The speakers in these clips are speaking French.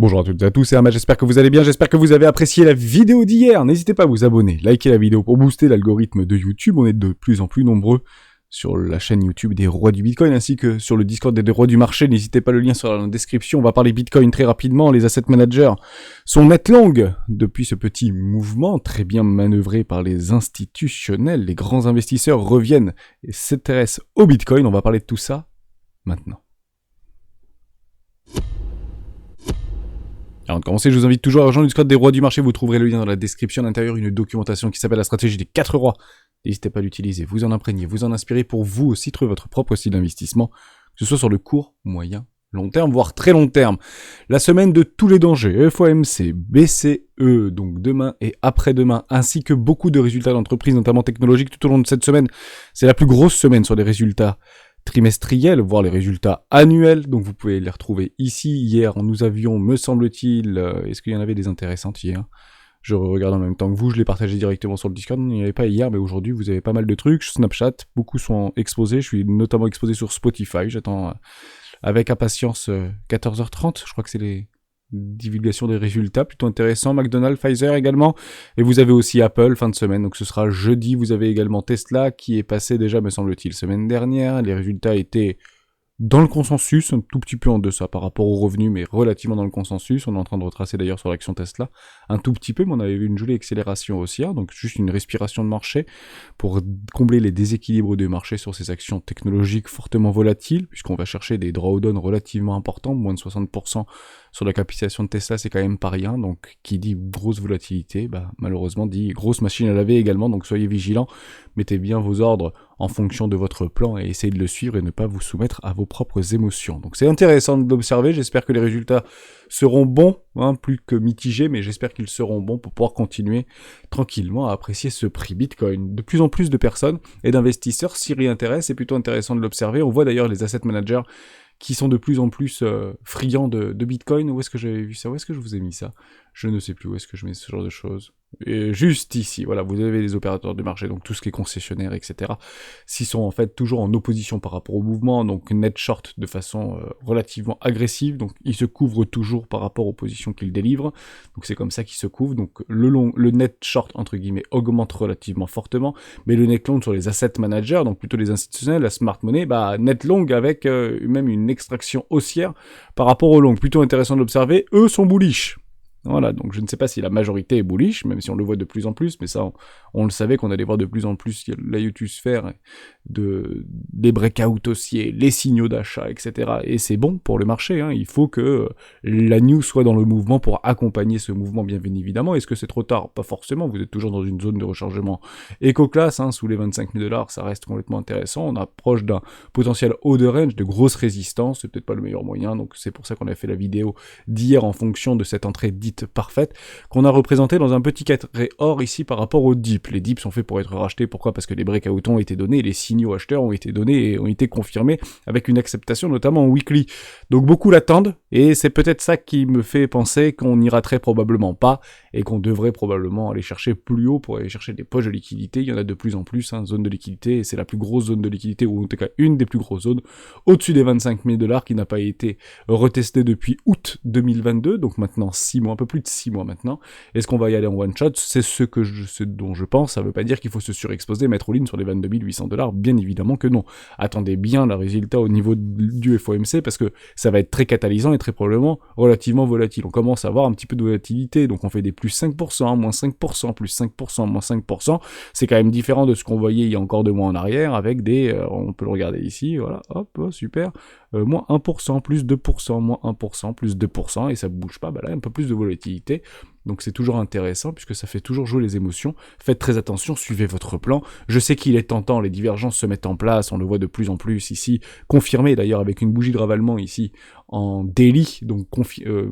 Bonjour à toutes et à tous, c'est Ahmad, j'espère que vous allez bien, j'espère que vous avez apprécié la vidéo d'hier. N'hésitez pas à vous abonner, liker la vidéo pour booster l'algorithme de YouTube. On est de plus en plus nombreux sur la chaîne YouTube des rois du Bitcoin ainsi que sur le Discord des rois du marché. N'hésitez pas, le lien sera dans la description. On va parler Bitcoin très rapidement. Les asset managers sont net long depuis ce petit mouvement très bien manœuvré par les institutionnels. Les grands investisseurs reviennent et s'intéressent au Bitcoin. On va parler de tout ça maintenant. Avant de commencer, je vous invite toujours à rejoindre le Discord des rois du marché. Vous trouverez le lien dans la description. À l'intérieur, une documentation qui s'appelle la stratégie des 4 rois. N'hésitez pas à l'utiliser, vous en imprégner, vous en inspirer pour vous aussi trouver votre propre style d'investissement, que ce soit sur le court, moyen, long terme, voire très long terme. La semaine de tous les dangers, FOMC, BCE, donc demain et après-demain, ainsi que beaucoup de résultats d'entreprises, notamment technologiques, tout au long de cette semaine. C'est la plus grosse semaine sur les résultats trimestriels, voire les résultats annuels, donc vous pouvez les retrouver ici. Hier, nous avions, me semble-t-il, est-ce qu'il y en avait des intéressantes hier ? Je regarde en même temps que vous, je les partageais directement sur le Discord, il n'y en avait pas hier, mais aujourd'hui vous avez pas mal de trucs. Snapchat, beaucoup sont exposés, je suis notamment exposé sur Spotify, j'attends avec impatience 14h30, je crois que c'est les divulgations des résultats, plutôt intéressant. McDonald's, Pfizer également, et vous avez aussi Apple, fin de semaine, donc ce sera jeudi. Vous avez également Tesla, qui est passé déjà, me semble-t-il, semaine dernière. Les résultats étaient dans le consensus, un tout petit peu en deçà par rapport aux revenus, mais relativement dans le consensus. On est en train de retracer d'ailleurs sur l'action Tesla un tout petit peu, mais on avait vu une jolie accélération haussière, donc juste une respiration de marché pour combler les déséquilibres du marché sur ces actions technologiques fortement volatiles, puisqu'on va chercher des drawdowns relativement importants, moins de 60% sur la capitalisation de Tesla, c'est quand même pas rien. Donc qui dit grosse volatilité, malheureusement dit grosse machine à laver également, donc soyez vigilants, mettez bien vos ordres en fonction de votre plan et essayez de le suivre et ne pas vous soumettre à vos propres émotions. Donc c'est intéressant de l'observer, j'espère que les résultats seront bons, plus que mitigés, mais j'espère qu'ils seront bons pour pouvoir continuer tranquillement à apprécier ce prix Bitcoin. De plus en plus de personnes et d'investisseurs s'y réintéressent, c'est plutôt intéressant de l'observer. On voit d'ailleurs les asset managers qui sont de plus en plus friands de Bitcoin. Où est-ce que j'avais vu ça? Où est-ce que je vous ai mis ça? Je ne sais plus où est-ce que je mets ce genre de choses. Et juste ici, voilà, vous avez les opérateurs du marché, donc tout ce qui est concessionnaire, etc. S'ils sont en fait toujours en opposition par rapport au mouvement, donc net short de façon relativement agressive, donc ils se couvrent toujours par rapport aux positions qu'ils délivrent, donc c'est comme ça qu'ils se couvrent, donc le net short, entre guillemets, augmente relativement fortement, mais le net long sur les asset managers, donc plutôt les institutionnels, la smart money, net long avec même une extraction haussière par rapport au long, plutôt intéressant de l'observer, eux sont bullish. Voilà, donc je ne sais pas si la majorité est bullish, même si on le voit de plus en plus, mais ça, on le savait qu'on allait voir de plus en plus la youtosphère, des breakouts haussiers, les signaux d'achat, etc. Et c'est bon pour le marché, il faut que la news soit dans le mouvement pour accompagner ce mouvement, bien évidemment. Est-ce que c'est trop tard? Pas forcément, vous êtes toujours dans une zone de rechargement éco-classe, sous les 25 000 $, ça reste complètement intéressant. On approche d'un potentiel haut de range, de grosse résistance, c'est peut-être pas le meilleur moyen, donc c'est pour ça qu'on a fait la vidéo d'hier en fonction de cette entrée dite parfaite, qu'on a représenté dans un petit carré or ici par rapport aux dips. Les dips sont faits pour être rachetés, pourquoi? Parce que les breakouts ont été donnés, les signaux acheteurs ont été donnés et ont été confirmés avec une acceptation notamment en weekly. Donc beaucoup l'attendent et c'est peut-être ça qui me fait penser qu'on n'ira très probablement pas et qu'on devrait probablement aller chercher plus haut pour aller chercher des poches de liquidité. Il y en a de plus en plus, zone de liquidité, et c'est la plus grosse zone de liquidité, ou en tout cas une des plus grosses zones, au-dessus des 25 000 $, qui n'a pas été retestée depuis août 2022, donc maintenant 6 mois, un peu plus de 6 mois maintenant. Est-ce qu'on va y aller en one shot? C'est ce dont je pense. Ça veut pas dire qu'il faut se surexposer, mettre all-in sur les 22 800 $, bien évidemment que non. Attendez bien le résultat au niveau du FOMC, parce que ça va être très catalysant et très probablement relativement volatile. On commence à avoir un petit peu de volatilité, donc on fait des plus 5%, moins 5%, plus 5%, moins 5%. C'est quand même différent de ce qu'on voyait il y a encore 2 mois en arrière, avec des, on peut le regarder ici, voilà, hop, super, moins 1%, plus 2%, moins 1%, plus 2%, et ça bouge pas, là, un peu plus de volatilité. Donc c'est toujours intéressant, puisque ça fait toujours jouer les émotions. Faites très attention, suivez votre plan. Je sais qu'il est tentant, les divergences se mettent en place, on le voit de plus en plus ici, confirmé d'ailleurs avec une bougie de ravalement ici, en daily, donc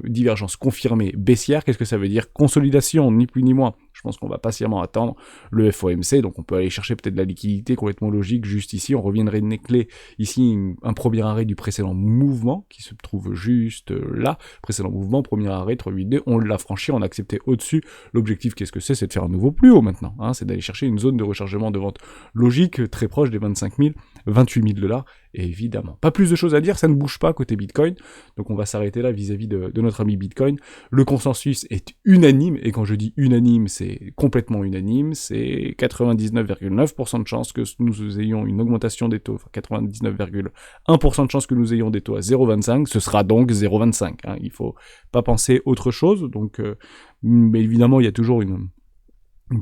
divergence confirmée baissière. Qu'est-ce que ça veut dire? Consolidation, ni plus ni moins. Je pense qu'on va patiemment attendre le FOMC, donc on peut aller chercher peut-être de la liquidité complètement logique juste ici. On reviendrait de clé ici, un premier arrêt du précédent mouvement, qui se trouve juste là. Précédent mouvement, premier arrêt, 382, on l'a franchi, on a accepté au-dessus. L'objectif, qu'est-ce que c'est? C'est de faire un nouveau plus haut maintenant, c'est d'aller chercher une zone de rechargement de vente logique très proche des 25 000 28 000 $, et évidemment. Pas plus de choses à dire, ça ne bouge pas côté Bitcoin, donc on va s'arrêter là vis-à-vis de notre ami Bitcoin. Le consensus est unanime, et quand je dis unanime, c'est complètement unanime, c'est 99,9% de chances que nous ayons une augmentation des taux, enfin 99,1% de chances que nous ayons des taux à 0,25, ce sera donc 0,25, hein, il faut pas penser autre chose, donc mais évidemment il y a toujours une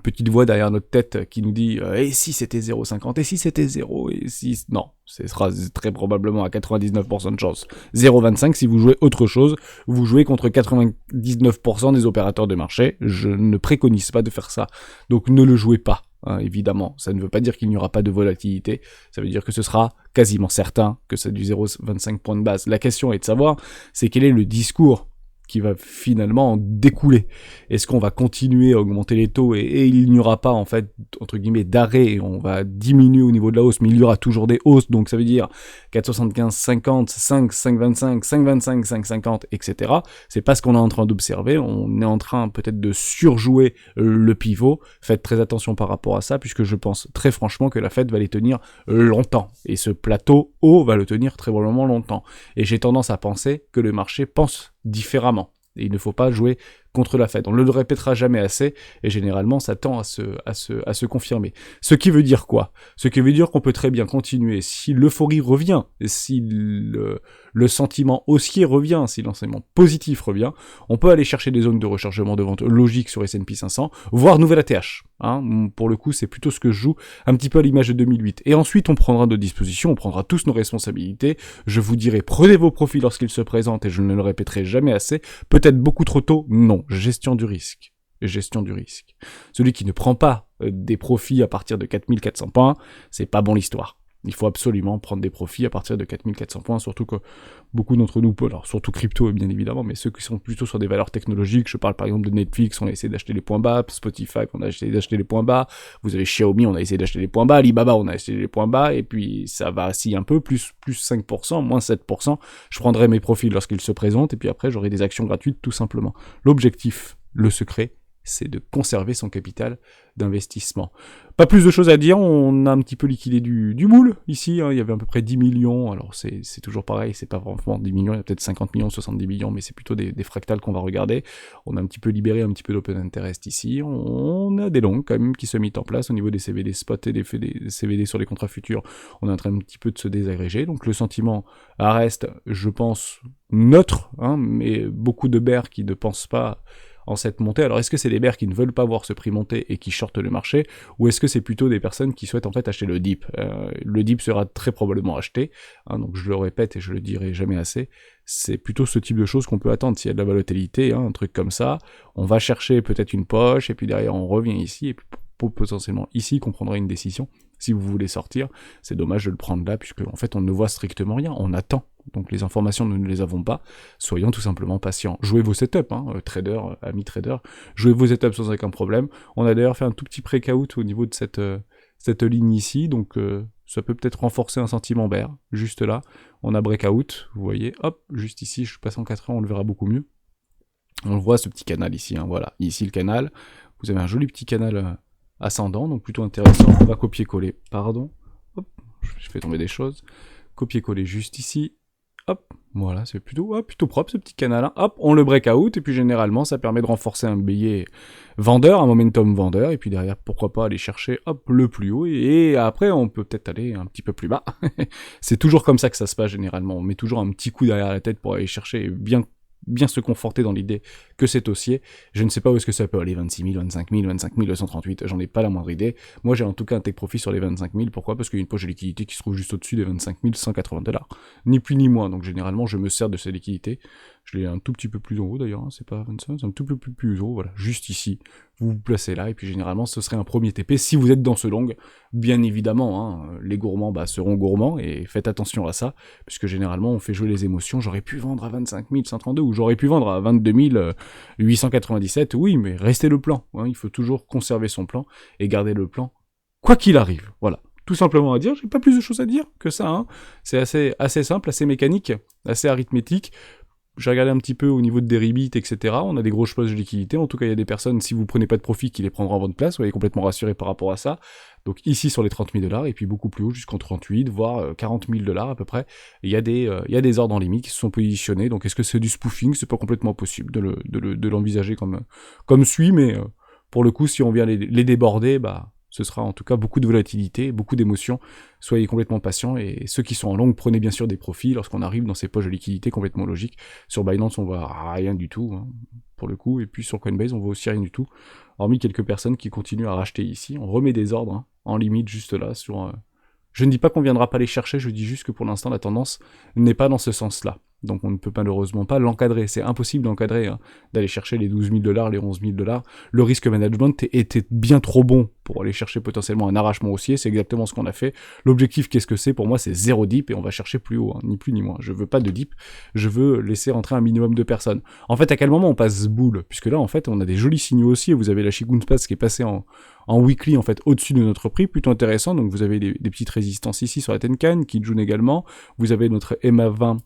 petite voix derrière notre tête qui nous dit et si c'était 0,50, et si c'était 0, et si... Non, ce sera très probablement à 99% de chance. 0,25, si vous jouez autre chose, vous jouez contre 99% des opérateurs de marché. Je ne préconise pas de faire ça. Donc ne le jouez pas, hein, évidemment. Ça ne veut pas dire qu'il n'y aura pas de volatilité. Ça veut dire que ce sera quasiment certain que c'est du 0,25 point de base. La question est de savoir, c'est quel est le discours qui va finalement en découler. Est-ce qu'on va continuer à augmenter les taux et il n'y aura pas, en fait, entre guillemets, d'arrêt, et on va diminuer au niveau de la hausse, mais il y aura toujours des hausses, donc ça veut dire 4,75, 50, 5, 5,25, 5,25, 5,50, etc. C'est pas ce qu'on est en train d'observer, on est en train peut-être de surjouer le pivot. Faites très attention par rapport à ça, puisque je pense très franchement que la Fed va les tenir longtemps, et ce plateau haut va le tenir très probablement longtemps. Et j'ai tendance à penser que le marché pense différemment. Et il ne faut pas jouer contre la Fed. On ne le répétera jamais assez, et généralement, ça tend à se confirmer. Ce qui veut dire quoi? Ce qui veut dire qu'on peut très bien continuer. Si l'euphorie revient, si le sentiment haussier revient, si l'enseignement positif revient, on peut aller chercher des zones de rechargement de vente logiques sur S&P 500, voire nouvelle ATH. Hein, pour le coup, c'est plutôt ce que je joue, un petit peu à l'image de 2008. Et ensuite, on prendra nos dispositions, on prendra tous nos responsabilités. Je vous dirai, prenez vos profits lorsqu'ils se présentent, et je ne le répéterai jamais assez. Peut-être beaucoup trop tôt, non. Gestion du risque. Gestion du risque. Celui qui ne prend pas des profits à partir de 4400 points, c'est pas bon l'histoire. Il faut absolument prendre des profits à partir de 4400 points, surtout que beaucoup d'entre nous, alors surtout crypto bien évidemment, mais ceux qui sont plutôt sur des valeurs technologiques, je parle par exemple de Netflix, on a essayé d'acheter les points bas, Spotify, on a essayé d'acheter les points bas, vous avez Xiaomi, on a essayé d'acheter les points bas, Alibaba, on a essayé les points bas, et puis ça va assis un peu, plus 5%, moins 7%, je prendrai mes profits lorsqu'ils se présentent, et puis après j'aurai des actions gratuites tout simplement. L'objectif, le secret, c'est de conserver son capital d'investissement. Pas plus de choses à dire, on a un petit peu liquidé du moule ici, hein. Il y avait à peu près 10 millions, alors c'est toujours pareil, c'est pas vraiment 10 millions, il y a peut-être 50 millions, 70 millions, mais c'est plutôt des fractales qu'on va regarder. On a un petit peu libéré un petit peu d'open interest ici, on a des longs quand même qui se mettent en place au niveau des CVD spot et des CVD sur les contrats futurs, on est en train un petit peu de se désagréger, donc le sentiment reste, je pense, neutre, hein, mais beaucoup de bears qui ne pensent pas en cette montée. Alors est-ce que c'est des bears qui ne veulent pas voir ce prix monter et qui shortent le marché, ou est-ce que c'est plutôt des personnes qui souhaitent en fait acheter le dip? Le dip sera très probablement acheté, hein, donc je le répète et je le dirai jamais assez, c'est plutôt ce type de choses qu'on peut attendre. S'il y a de la volatilité, hein, un truc comme ça, on va chercher peut-être une poche, et puis derrière on revient ici, et puis potentiellement ici qu'on prendra une décision. Si vous voulez sortir, c'est dommage de le prendre là, puisque en fait on ne voit strictement rien, on attend. Donc les informations, nous ne les avons pas. Soyons tout simplement patients. Jouez vos setups, hein, traders, amis traders. Jouez vos setups sans aucun problème. On a d'ailleurs fait un tout petit breakout au niveau de cette ligne ici, donc ça peut peut-être renforcer un sentiment bear. Juste là, on a breakout, vous voyez, hop, juste ici, je passe en 4 heures, on le verra beaucoup mieux. On voit ce petit canal ici, hein, voilà. Ici le canal, vous avez un joli petit canal ascendant, donc plutôt intéressant. On va copier-coller, pardon. Hop, je fais tomber des choses. Copier-coller juste ici. Hop, voilà, c'est plutôt propre ce petit canal-là. Hop, on le break out, et puis généralement, ça permet de renforcer un billet vendeur, un momentum vendeur, et puis derrière, pourquoi pas aller chercher, hop, le plus haut, et après, on peut peut-être aller un petit peu plus bas. C'est toujours comme ça que ça se passe, généralement. On met toujours un petit coup derrière la tête pour aller chercher bien se conforter dans l'idée que c'est haussier. Je ne sais pas où est-ce que ça peut aller, 26 000, 25 000, 25 238, j'en ai pas la moindre idée. Moi, j'ai en tout cas un take profit sur les 25 000, pourquoi? Parce qu'il y a une poche de liquidité qui se trouve juste au-dessus des 25 180 $. Ni plus ni moins, donc généralement, je me sers de ces liquidités. Je l'ai un tout petit peu plus en haut d'ailleurs, hein. C'est pas 25, c'est un tout peu plus haut, voilà, juste ici. Vous vous placez là, et puis généralement, ce serait un premier TP. Si vous êtes dans ce long, bien évidemment, hein, les gourmands seront gourmands, et faites attention à ça, puisque généralement, on fait jouer les émotions. J'aurais pu vendre à 25 132, ou j'aurais pu vendre à 22 897, oui, mais restez le plan, hein. Il faut toujours conserver son plan, et garder le plan, quoi qu'il arrive, voilà. Tout simplement à dire, j'ai pas plus de choses à dire que ça, hein. C'est assez simple, assez mécanique, assez arithmétique. j'ai regardé un petit peu au niveau de Deribit, etc. On a des grosses poches de liquidité. En tout cas, il y a des personnes, si vous prenez pas de profit, qui les prendront en votre place. Soyez complètement rassurés par rapport à ça. Donc ici sur les 30 000 $, et puis beaucoup plus haut, jusqu'en 38, voire 40 000 $ à peu près. Il y a des ordres en limite qui se sont positionnés. Donc est-ce que c'est du spoofing? C'est pas complètement possible de l'envisager comme suit, mais pour le coup, si on vient les déborder, bah ce sera en tout cas beaucoup de volatilité, beaucoup d'émotions. Soyez complètement patients, et ceux qui sont en longue, prenez bien sûr des profits lorsqu'on arrive dans ces poches de liquidité complètement logiques. Sur Binance, on voit rien du tout, hein, pour le coup, et puis sur Coinbase, on voit aussi rien du tout, hormis quelques personnes qui continuent à racheter ici. On remet des ordres, hein, en limite juste là, sur... Je ne dis pas qu'on viendra pas les chercher, je dis juste que pour l'instant, la tendance n'est pas dans ce sens-là. Donc on ne peut malheureusement pas l'encadrer, c'est impossible d'encadrer, hein, d'aller chercher les 12 000 $, les 11 000 $. Le risque management était bien trop bon pour aller chercher potentiellement un arrachement haussier, c'est exactement ce qu'on a fait. L'objectif, qu'est-ce que c'est? Pour moi, c'est 0 dip, et on va chercher plus haut, hein, ni plus ni moins. Je veux pas de dip, je veux laisser rentrer un minimum de personnes. En fait, à quel moment on passe boule? Puisque là, en fait, on a des jolis signaux haussiers, vous avez la Shikun Pass qui est passée en weekly, en fait, au-dessus de notre prix, plutôt intéressant. Donc vous avez des petites résistances ici sur la Tenkan, Kijun également. Vous avez notre EMA20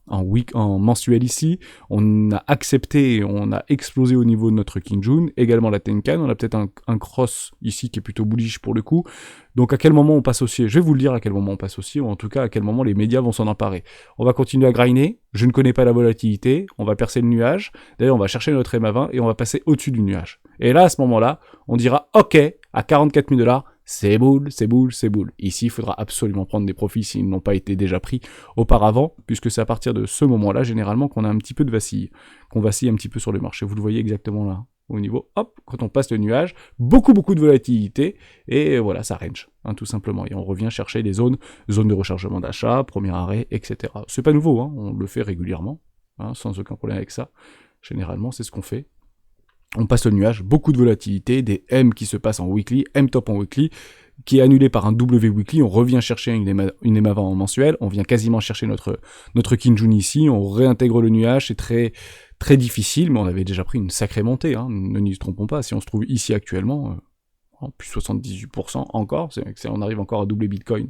en mensuel ici. On a accepté et on a explosé au niveau de notre Kijun. Également la Tenkan. On a peut-être un cross ici qui est plutôt bullish pour le coup. Donc à quel moment on passe haussier? Je vais vous le dire à quel moment on passe haussier, ou en tout cas à quel moment les médias vont s'en emparer. On va continuer à grinder. Je ne connais pas la volatilité. On va percer le nuage. D'ailleurs, on va chercher notre EMA20 et on va passer au-dessus du nuage. Et là, à ce moment-là, on dira OK, à 44 000 $, c'est boule, c'est boule, c'est boule. Ici, il faudra absolument prendre des profits s'ils n'ont pas été déjà pris auparavant, puisque c'est à partir de ce moment-là, généralement, qu'on a un petit peu de vacille, qu'on vacille un petit peu sur le marché. Vous le voyez exactement là, au niveau, hop, quand on passe le nuage, beaucoup de volatilité, et voilà, ça range, hein, tout simplement. Et on revient chercher des zones de rechargement d'achat, premier arrêt, etc. C'est pas nouveau, hein, on le fait régulièrement, hein, sans aucun problème avec ça. Généralement, c'est ce qu'on fait. On passe le nuage, beaucoup de volatilité, des M qui se passent en weekly, M top en weekly, qui est annulé par un W weekly, on revient chercher une EMA20 en mensuel, on vient quasiment chercher notre Kijun ici, on réintègre le nuage, c'est très difficile, mais on avait déjà pris une sacrée montée, hein, ne nous y trompons pas, si on se trouve ici actuellement, plus 78% encore, on arrive encore à doubler Bitcoin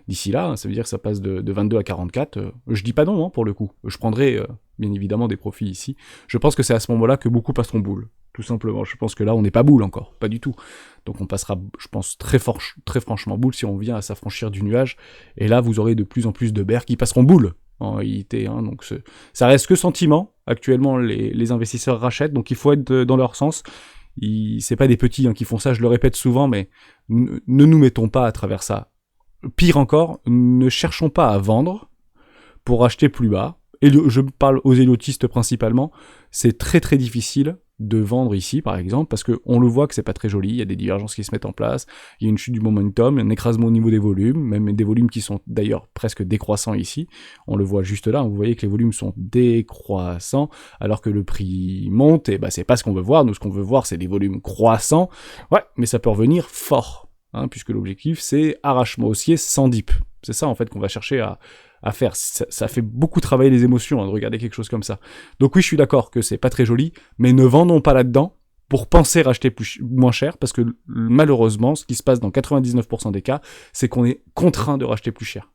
d'ici là, ça veut dire que ça passe de 22 à 44, je dis pas non, hein, pour le coup, je prendrai bien évidemment des profits ici, je pense que c'est à ce moment-là que beaucoup passeront boule, tout simplement, je pense que là on n'est pas boule encore, pas du tout, donc on passera, je pense, très franchement boule si on vient à s'affranchir du nuage, et là vous aurez de plus en plus de bears qui passeront boule, en réalité, hein, donc ça reste que sentiment, actuellement les investisseurs rachètent, donc il faut être dans leur sens, c'est pas des petits, hein, qui font ça, je le répète souvent, mais ne nous mettons pas à travers ça. Pire encore, ne cherchons pas à vendre pour acheter plus bas. Et je parle aux élotistes principalement, c'est très difficile de vendre ici par exemple, parce qu'on le voit que c'est pas très joli, il y a des divergences qui se mettent en place, il y a une chute du momentum, un écrasement au niveau des volumes, même des volumes qui sont d'ailleurs presque décroissants ici, on le voit juste là, vous voyez que les volumes sont décroissants, alors que le prix monte, et bah c'est pas ce qu'on veut voir, nous ce qu'on veut voir c'est des volumes croissants, ouais, mais ça peut revenir fort, hein, puisque l'objectif c'est arrachement haussier sans dip, c'est ça en fait qu'on va chercher à faire, ça fait beaucoup travailler les émotions, hein, de regarder quelque chose comme ça. Donc oui, je suis d'accord que c'est pas très joli, mais ne vendons pas là-dedans pour penser racheter moins cher, parce que malheureusement, ce qui se passe dans 99% des cas, c'est qu'on est contraint de racheter plus cher.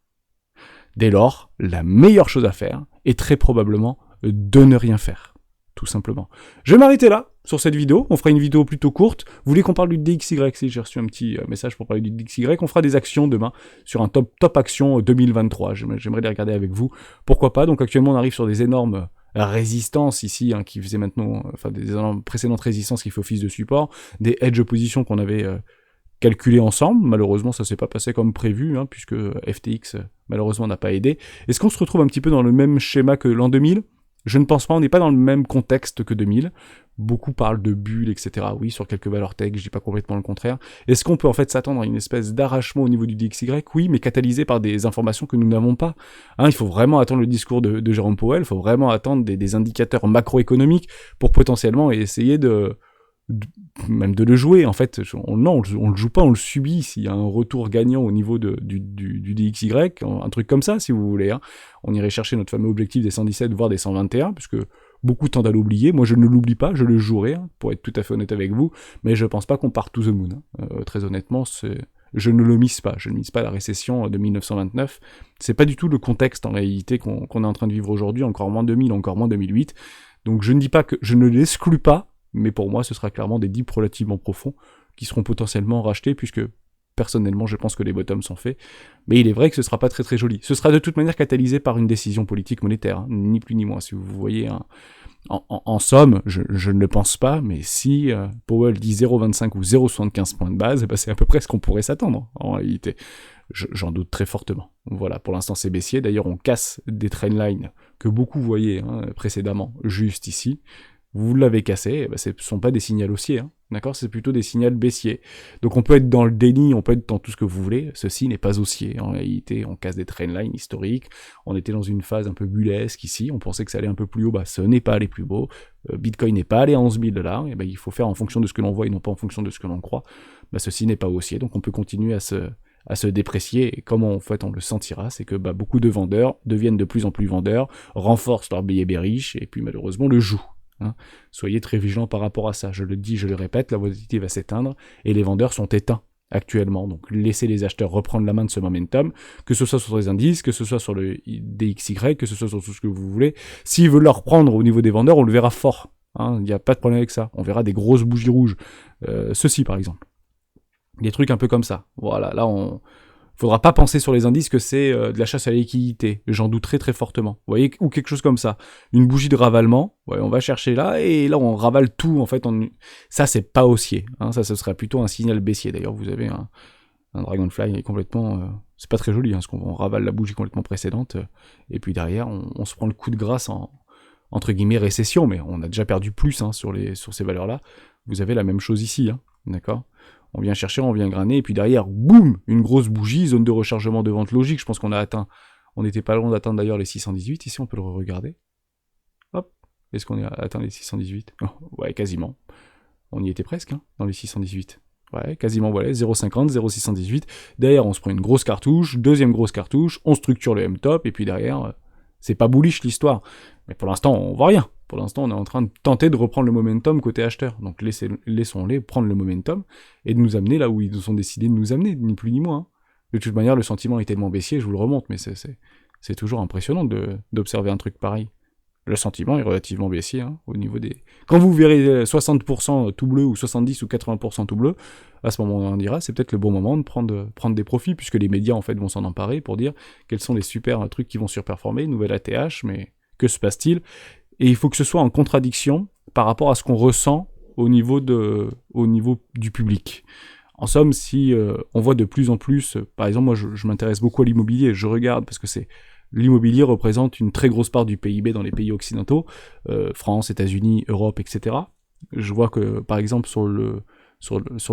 Dès lors, la meilleure chose à faire est très probablement de ne rien faire, tout simplement. Je vais m'arrêter là sur cette vidéo, on fera une vidéo plutôt courte. Vous voulez qu'on parle du DXY? Si j'ai reçu un petit message pour parler du DXY, on fera des actions demain sur un top action 2023. J'aimerais les regarder avec vous. Pourquoi pas? Donc actuellement on arrive sur des énormes résistances ici, hein, qui faisaient maintenant, enfin des énormes précédentes résistances qui font office de support, des hedge oppositions qu'on avait calculé ensemble. Malheureusement, ça s'est pas passé comme prévu, hein, puisque FTX malheureusement n'a pas aidé. Est-ce qu'on se retrouve un petit peu dans le même schéma que l'an 2000? Je ne pense pas, on n'est pas dans le même contexte que 2000. Beaucoup parlent de bulles, etc. Oui, sur quelques valeurs tech, je dis pas complètement le contraire. Est-ce qu'on peut en fait s'attendre à une espèce d'arrachement au niveau du DXY? Oui, mais catalysé par des informations que nous n'avons pas. Hein, il faut vraiment attendre le discours de Jérôme Powell, il faut vraiment attendre des indicateurs macroéconomiques pour potentiellement essayer même de le jouer, en fait. On le joue pas, on le subit s'il y a un retour gagnant au niveau du DXY, un truc comme ça, si vous voulez. Hein. On irait chercher notre fameux objectif des 117, voire des 121, puisque beaucoup tendent à l'oublier. Moi, je ne l'oublie pas, je le jouerai, hein, pour être tout à fait honnête avec vous, mais je pense pas qu'on parte to the moon. Hein. Très honnêtement, je ne le mise pas. Je ne mise pas la récession de 1929. C'est pas du tout le contexte, en réalité, qu'on est en train de vivre aujourd'hui, encore moins 2000, encore moins 2008. Donc je ne dis pas que, je ne l'exclus pas, mais pour moi, ce sera clairement des dips relativement profonds qui seront potentiellement rachetés, puisque personnellement, je pense que les bottoms sont faits. Mais il est vrai que ce sera pas très très joli. Ce sera de toute manière catalysé par une décision politique monétaire, hein, ni plus ni moins. Si vous voyez en somme, je ne le pense pas, mais si Powell dit 0,25 ou 0,75 points de base, bah c'est à peu près ce qu'on pourrait s'attendre, en réalité. J'en doute très fortement. Voilà, pour l'instant c'est baissier. D'ailleurs, on casse des trendlines que beaucoup voyaient précédemment, juste ici. Vous l'avez cassé, bah, ce ne sont pas des signaux haussiers, hein, d'accord? C'est plutôt des signaux baissiers. Donc on peut être dans le déni, on peut être dans tout ce que vous voulez, ceci n'est pas haussier. En réalité, on casse des trendlines historiques, on était dans une phase un peu bullesque ici, on pensait que ça allait un peu plus haut, bah ce n'est pas allé plus beau, Bitcoin n'est pas allé à 11 000 $, et bah, il faut faire en fonction de ce que l'on voit et non pas en fonction de ce que l'on croit, bah ceci n'est pas haussier, donc on peut continuer à se déprécier, et comment en fait on le sentira, c'est que bah, beaucoup de vendeurs deviennent de plus en plus vendeurs, renforcent leur billet bearish, et puis malheureusement le jouent. Hein. Soyez très vigilants par rapport à ça. Je le dis, je le répète, la volatilité va s'éteindre et les vendeurs sont éteints actuellement. Donc laissez les acheteurs reprendre la main de ce momentum, que ce soit sur les indices, que ce soit sur le DXY, que ce soit sur tout ce que vous voulez. S'ils veulent le reprendre au niveau des vendeurs, on le verra fort. Hein. Il n'y a pas de problème avec ça. On verra des grosses bougies rouges. Ceci par exemple. Des trucs un peu comme ça. Voilà, là faudra pas penser sur les indices que c'est de la chasse à la liquidité. J'en douterai très fortement. Vous voyez, ou quelque chose comme ça. Une bougie de ravalement. Ouais, on va chercher là, et là, on ravale tout, en fait. Ça, c'est pas haussier. Hein, ça, ce serait plutôt un signal baissier. D'ailleurs, vous avez un Dragonfly complètement... c'est pas très joli, hein, parce qu'on ravale la bougie complètement précédente, et puis derrière, on se prend le coup de grâce entre guillemets, récession, mais on a déjà perdu plus hein, sur ces valeurs-là. Vous avez la même chose ici, hein, d'accord ? On vient chercher, on vient grainer, et puis derrière, boum, une grosse bougie, zone de rechargement de vente logique. Je pense qu'on a atteint, on n'était pas loin d'atteindre d'ailleurs les 618, ici on peut le regarder. Hop, est-ce qu'on a atteint les 618 ? Oh, ouais, quasiment. On y était presque, hein, dans les 618. Ouais, quasiment, voilà, 0,50, 0,618. Derrière, on se prend une grosse cartouche, deuxième grosse cartouche, on structure le M-top, et puis derrière, c'est pas bullish l'histoire. Mais pour l'instant, on voit rien. Pour l'instant, on est en train de tenter de reprendre le momentum côté acheteur. Donc laissons-les prendre le momentum et de nous amener là où ils ont décidé de nous amener, ni plus ni moins. Hein. De toute manière, le sentiment est tellement baissier, je vous le remonte, mais c'est toujours impressionnant d'observer un truc pareil. Le sentiment est relativement baissier hein, au niveau des... Quand vous verrez 60% tout bleu ou 70 ou 80% tout bleu, à ce moment-là, on dira c'est peut-être le bon moment de prendre des profits, puisque les médias en fait vont s'en emparer pour dire quels sont les super trucs qui vont surperformer, nouvelle ATH, mais que se passe-t-il ? Et il faut que ce soit en contradiction par rapport à ce qu'on ressent au niveau du public. En somme, si on voit de plus en plus, par exemple, moi je m'intéresse beaucoup à l'immobilier, je regarde parce que l'immobilier représente une très grosse part du PIB dans les pays occidentaux, France, États-Unis, Europe, etc. Je vois que, par exemple, sur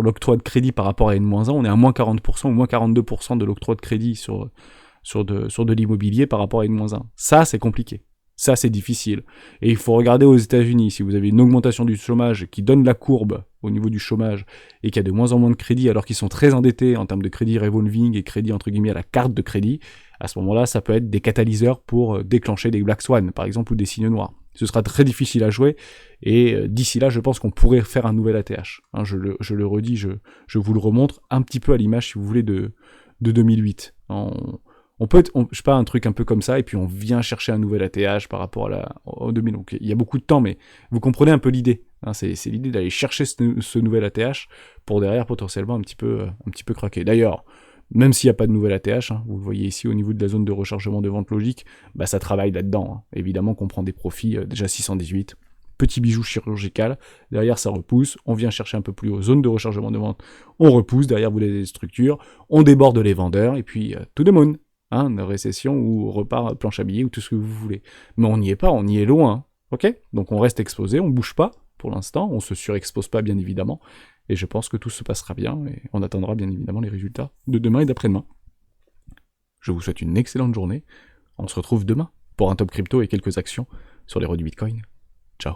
l'octroi de crédit par rapport à N-1, on est à moins 40% ou moins 42% de l'octroi de crédit sur de l'immobilier par rapport à N-1. Ça, c'est compliqué. Ça, c'est difficile. Et il faut regarder aux États-Unis, si vous avez une augmentation du chômage qui donne la courbe au niveau du chômage et qu'il y a de moins en moins de crédits alors qu'ils sont très endettés en termes de crédit revolving et crédit entre guillemets à la carte de crédit, à ce moment-là, ça peut être des catalyseurs pour déclencher des Black Swan, par exemple, ou des signes noirs. Ce sera très difficile à jouer et d'ici là, je pense qu'on pourrait faire un nouvel ATH. Hein, je le redis, je vous le remontre un petit peu à l'image, si vous voulez, de 2008. On peut être, je sais pas, un truc un peu comme ça, et puis on vient chercher un nouvel ATH par rapport au 2000. Donc il y a beaucoup de temps, mais vous comprenez un peu l'idée. Hein, c'est l'idée d'aller chercher ce nouvel ATH pour derrière potentiellement un petit peu craquer. D'ailleurs, même s'il n'y a pas de nouvel ATH, hein, vous le voyez ici au niveau de la zone de rechargement de vente logique, bah ça travaille là-dedans. Hein. Évidemment qu'on prend des profits, déjà 618, petit bijou chirurgical, derrière ça repousse, on vient chercher un peu plus haut, zone de rechargement de vente, on repousse, derrière vous avez des structures, on déborde les vendeurs, et puis tout le monde. Hein, une récession ou repart planche à billets ou tout ce que vous voulez. Mais on n'y est pas, on y est loin. Ok ? Donc on reste exposé, on bouge pas pour l'instant, on se surexpose pas bien évidemment, et je pense que tout se passera bien, et on attendra bien évidemment les résultats de demain et d'après-demain. Je vous souhaite une excellente journée, on se retrouve demain pour un top crypto et quelques actions sur les rois du Bitcoin. Ciao.